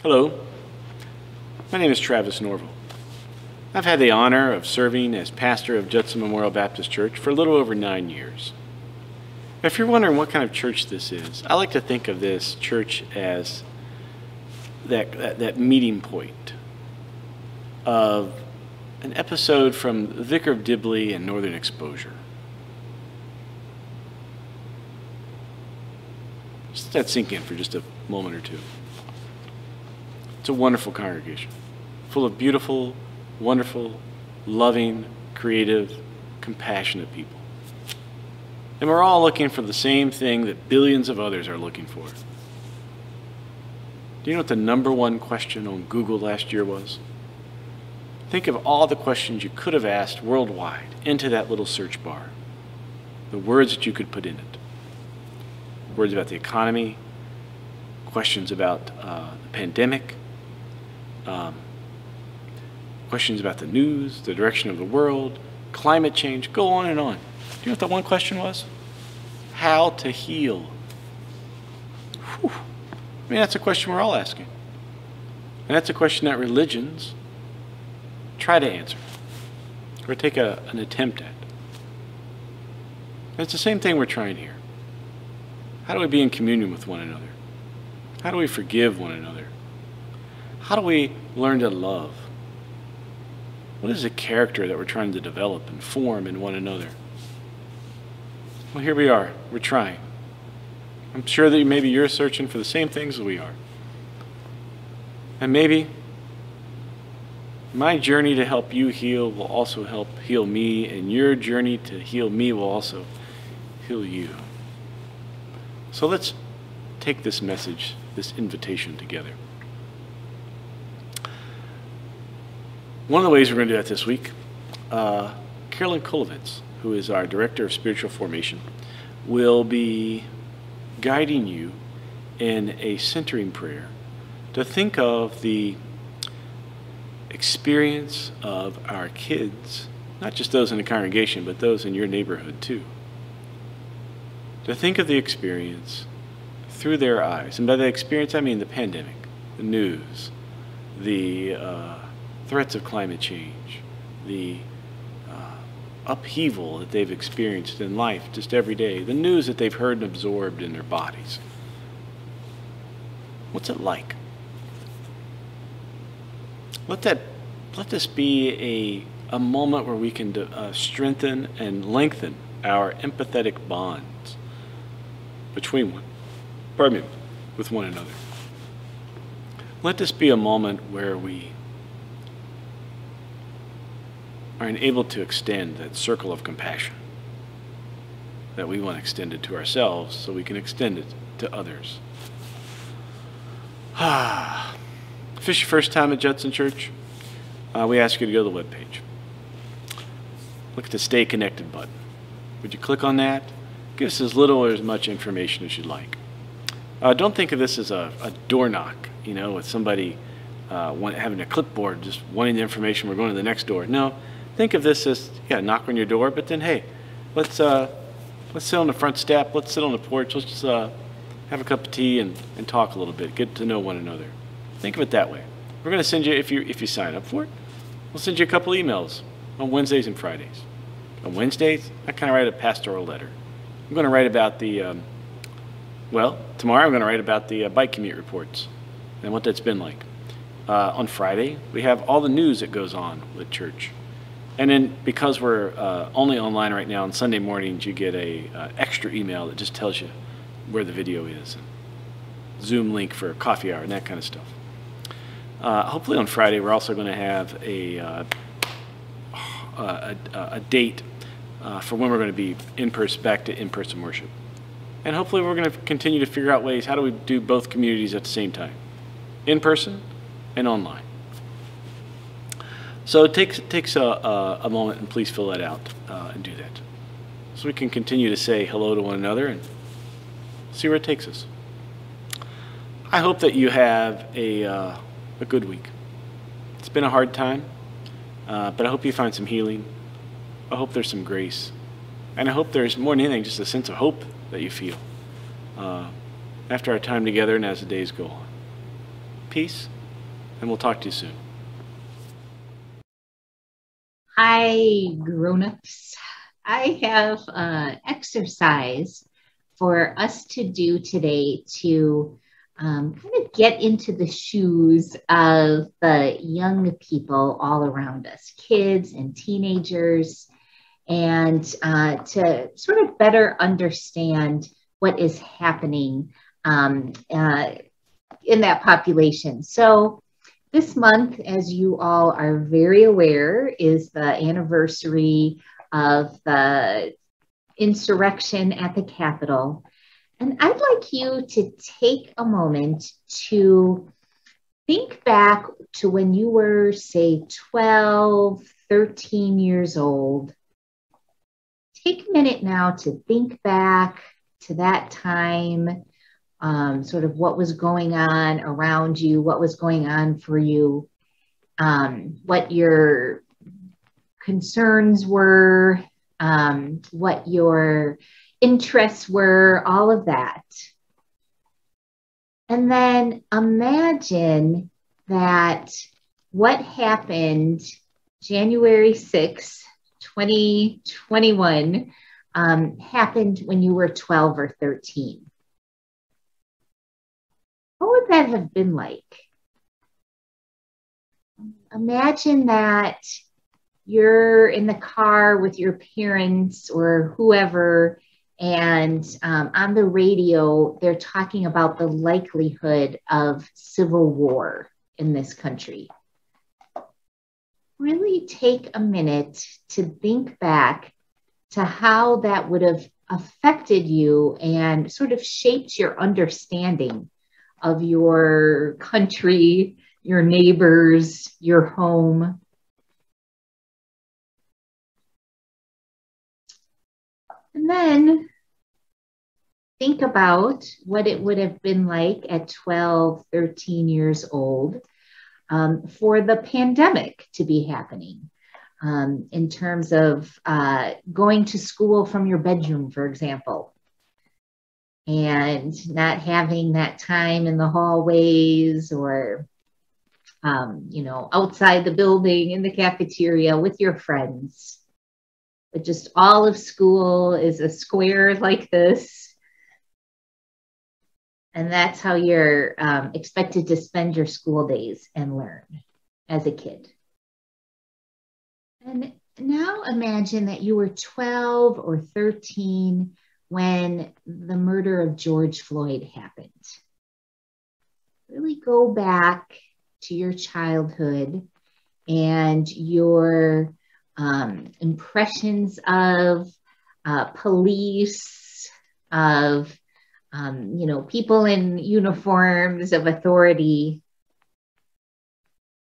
Hello, my name is Travis Norville. I've had the honor of serving as pastor of Judson Memorial Baptist Church for a little over 9 years. If you're wondering what kind of church this is, I like to think of this church as that meeting point of an episode from The Vicar of Dibley and Northern Exposure. Just let that sink in for just a moment or two. It's a wonderful congregation, full of beautiful, wonderful, loving, creative, compassionate people. And we're all looking for the same thing that billions of others are looking for. Do you know what the #1 question on Google last year was? Think of all the questions you could have asked worldwide into that little search bar. The words that you could put in it. Words about the economy, questions about the pandemic, questions about the news, the direction of the world, climate change, go on and on. Do you know what the one question was? How to heal. Whew. I mean, that's a question we're all asking. And that's a question that religions try to answer or take an attempt at. And it's the same thing we're trying here. How do we be in communion with one another? How do we forgive one another? How do we learn to love? What is the character that we're trying to develop and form in one another? Well, here we are. We're trying. I'm sure that maybe you're searching for the same things as we are. And maybe my journey to help you heal will also help heal me, and your journey to heal me will also heal you. So let's take this message, this invitation together. One of the ways we're going to do that this week, Carolyn Kolovitz, who is our Director of Spiritual Formation, will be guiding you in a centering prayer to think of the experience of our kids, not just those in the congregation, but those in your neighborhood too. To think of the experience through their eyes. And by the experience, I mean the pandemic, the news, the threats of climate change, the upheaval that they've experienced in life just every day, the news that they've heard and absorbed in their bodies. What's it like? Let this be a moment where we can strengthen and lengthen our empathetic bonds with one another. Let this be a moment where we are able to extend that circle of compassion that we want extended to ourselves so we can extend it to others. If this is your first time at Judson Church, we ask you to go to the webpage. Look at the Stay Connected button. Would you click on that? Give us as little or as much information as you'd like. Don't think of this as a door knock, with somebody having a clipboard, just wanting the information, we're going to the next door. No, think of this as, knock on your door, but then, hey, let's sit on the front step, let's sit on the porch, let's just have a cup of tea and talk a little bit, get to know one another. Think of it that way. We're going to send you, if you sign up for it, we'll send you a couple emails on Wednesdays and Fridays. On Wednesdays, I kind of write a pastoral letter. I'm going to write about tomorrow I'm going to write about the bike commute reports and what that's been like. On Friday, we have all the news that goes on with church. And then because we're only online right now, on Sunday mornings, you get a extra email that just tells you where the video is. And Zoom link for coffee hour and that kind of stuff. Hopefully on Friday, we're also going to have a date for when we're going to be back to in-person worship. And hopefully we're going to continue to figure out ways, how do we do both communities at the same time? In person and online. So it takes a moment, and please fill that out and do that. So we can continue to say hello to one another and see where it takes us. I hope that you have a good week. It's been a hard time, but I hope you find some healing. I hope there's some grace. And I hope there's more than anything just a sense of hope that you feel after our time together and as the days go on. Peace, and we'll talk to you soon. Hi, grown-ups. I have exercise for us to do today to kind of get into the shoes of the young people all around us, kids and teenagers, and to sort of better understand what is happening in that population. So this month, as you all are very aware, is the anniversary of the insurrection at the Capitol. And I'd like you to take a moment to think back to when you were, say, 12, 13 years old. Take a minute now to think back to that time, sort of what was going on around you, what was going on for you, what your concerns were, what your interests were, all of that. And then imagine that what happened January 6th, 2021, happened when you were 12 or 13. What would that have been like? Imagine that you're in the car with your parents or whoever, and on the radio, they're talking about the likelihood of civil war in this country. Really take a minute to think back to how that would have affected you and sort of shaped your understanding of your country, your neighbors, your home. And then think about what it would have been like at 12, 13 years old for the pandemic to be happening, in terms of going to school from your bedroom, for example, and not having that time in the hallways or, outside the building in the cafeteria with your friends. But just all of school is a square like this. And that's how you're expected to spend your school days and learn as a kid. And now imagine that you were 12 or 13 when the murder of George Floyd happened. Really go back to your childhood and your impressions of police, of people in uniforms of authority.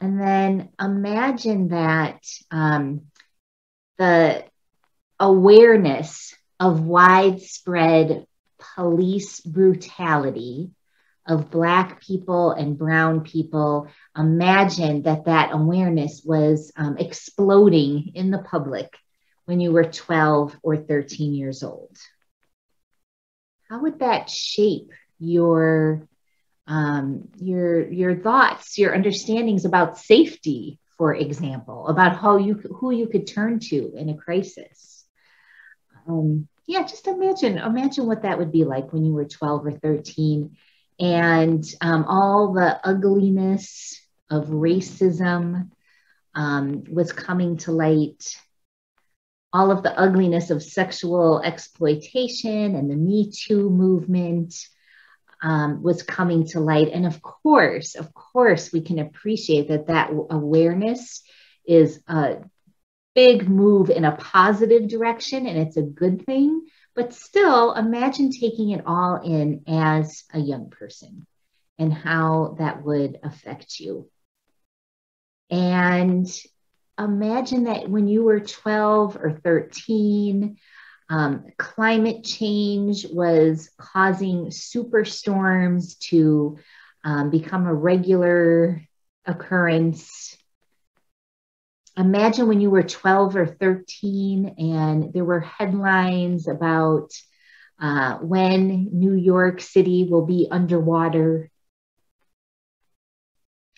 And then imagine that the awareness of widespread police brutality of Black people and brown people, imagine that awareness was exploding in the public when you were 12 or 13 years old. How would that shape your thoughts, your understandings about safety, for example, about who you could turn to in a crisis? Just imagine what that would be like when you were 12 or 13, and all the ugliness of racism was coming to light. All of the ugliness of sexual exploitation and the Me Too movement was coming to light. And of course, we can appreciate that awareness is a big move in a positive direction, and it's a good thing. But still, imagine taking it all in as a young person and how that would affect you. And imagine that when you were 12 or 13, climate change was causing superstorms to become a regular occurrence. Imagine when you were 12 or 13 and there were headlines about when New York City will be underwater.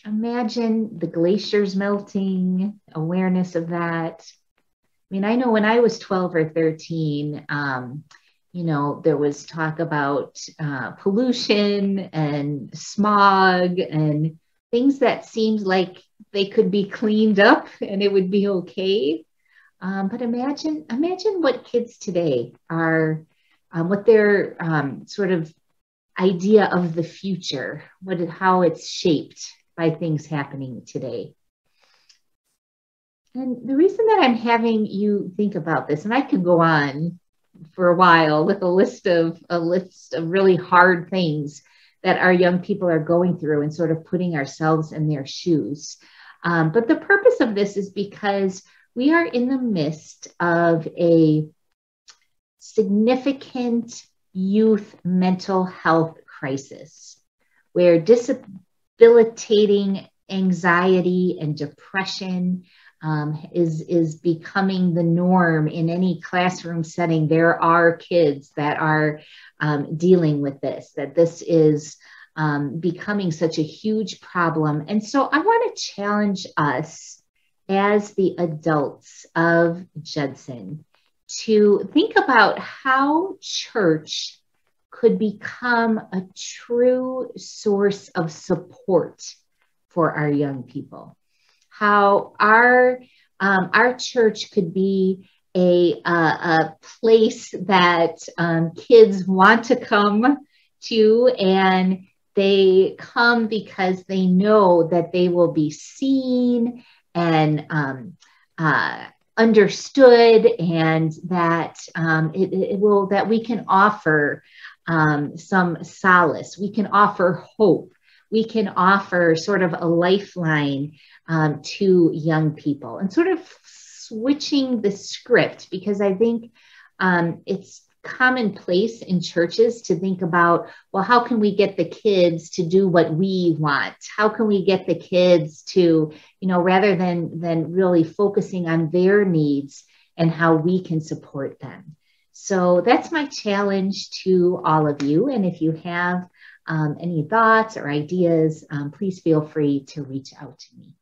Imagine the glaciers melting, awareness of that. I mean, I know when I was 12 or 13, there was talk about pollution and smog and things that seemed like they could be cleaned up and it would be okay. But imagine what kids today are, what their sort of idea of the future, how it's shaped by things happening today. And the reason that I'm having you think about this, and I could go on for a while with a list of really hard things that our young people are going through and sort of putting ourselves in their shoes. But the purpose of this is because we are in the midst of a significant youth mental health crisis where debilitating anxiety and depression is becoming the norm in any classroom setting. There are kids that are dealing with this, that this is becoming such a huge problem. And so I want to challenge us as the adults of Judson to think about how church could become a true source of support for our young people. How our church could be a place that kids want to come to, and they come because they know that they will be seen and understood, and that that we can offer some solace, we can offer hope, we can offer sort of a lifeline to young people, and sort of switching the script, because I think it's commonplace in churches to think about, well, how can we get the kids to do what we want? How can we get the kids to, rather than really focusing on their needs and how we can support them. So that's my challenge to all of you. And if you have any thoughts or ideas, please feel free to reach out to me.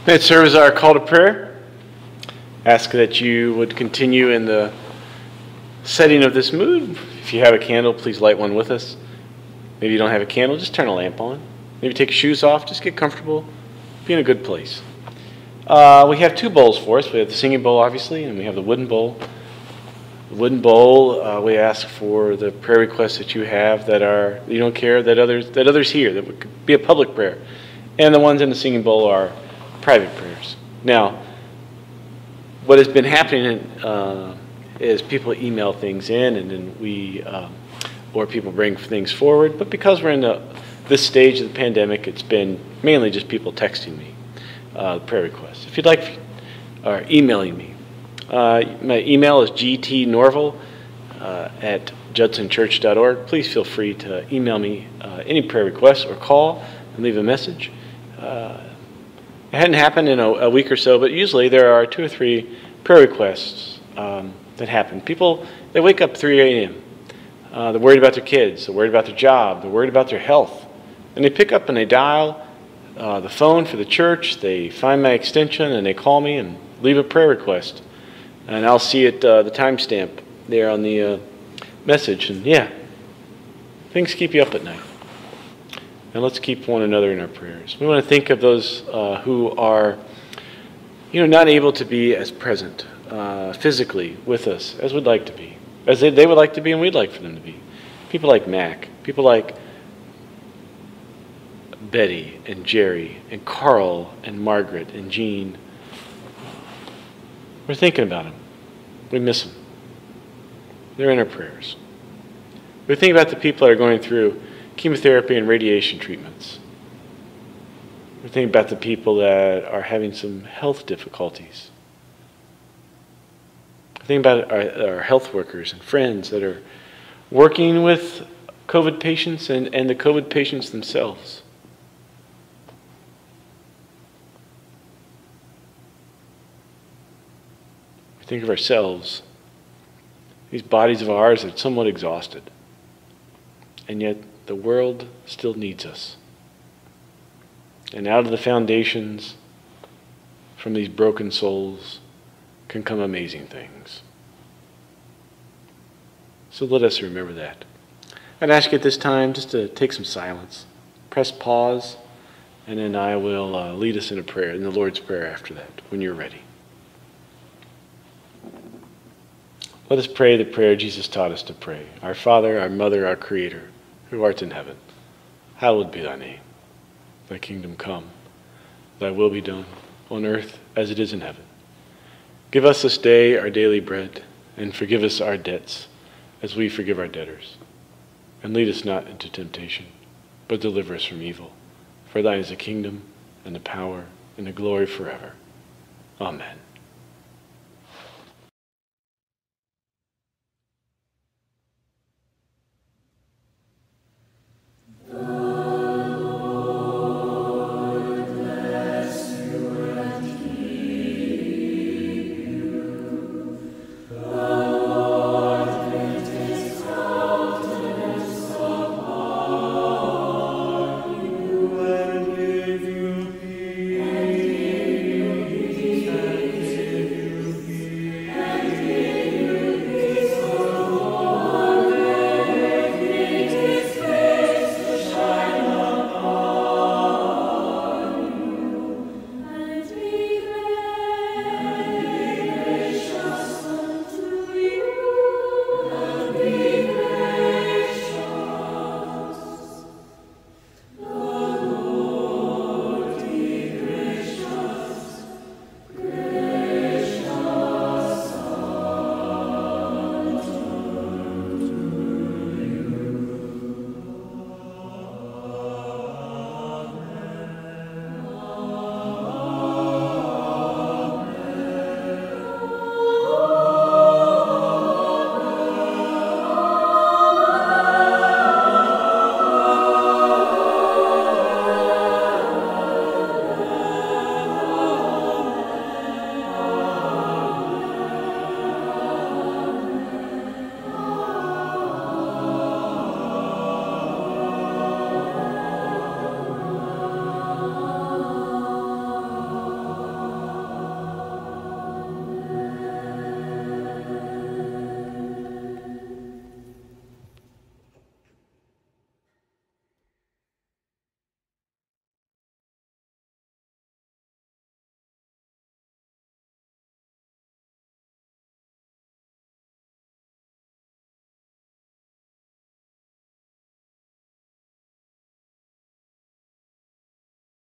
May it serve as our call to prayer. Ask that you would continue in the setting of this mood. If you have a candle, please light one with us. Maybe you don't have a candle, just turn a lamp on. Maybe take your shoes off, just get comfortable. Be in a good place. We have two bowls for us. We have the singing bowl, obviously, and we have the wooden bowl. The wooden bowl, we ask for the prayer requests that you have that you don't care that others hear, that would be a public prayer. And the ones in the singing bowl are private prayers. Now, what has been happening is people email things in, and then or people bring things forward. But because we're in this stage of the pandemic, it's been mainly just people texting me prayer requests. If you'd like, or emailing me. My email is gtnorval at judsonchurch.org. Please feel free to email me any prayer requests or call and leave a message. It hadn't happened in a week or so, but usually there are 2 or 3 prayer requests that happen. People, they wake up 3 a.m. They're worried about their kids. They're worried about their job. They're worried about their health. And they pick up and they dial the phone for the church. They find my extension and they call me and leave a prayer request. And I'll see it, the timestamp there on the message. And yeah, things keep you up at night. And let's keep one another in our prayers. We want to think of those who are, not able to be as present physically with us as we'd like to be, as they would like to be and we'd like for them to be. People like Mac, people like Betty and Jerry and Carl and Margaret and Jean. We're thinking about them. We miss them. They're in our prayers. We think about the people that are going through chemotherapy and radiation treatments. We're thinking about the people that are having some health difficulties. I think about our health workers and friends that are working with COVID patients and the COVID patients themselves. We think of ourselves, these bodies of ours are somewhat exhausted, and yet the world still needs us. And out of the foundations, from these broken souls, can come amazing things. So let us remember that. I'd ask you at this time just to take some silence, press pause, and then I will lead us in a prayer, in the Lord's Prayer after that, when you're ready. Let us pray the prayer Jesus taught us to pray. Our Father, our Mother, our Creator, who art in heaven, hallowed be thy name. Thy kingdom come, thy will be done, on earth as it is in heaven. Give us this day our daily bread, and forgive us our debts, as we forgive our debtors. And lead us not into temptation, but deliver us from evil. For thine is the kingdom, and the power, and the glory forever. Amen.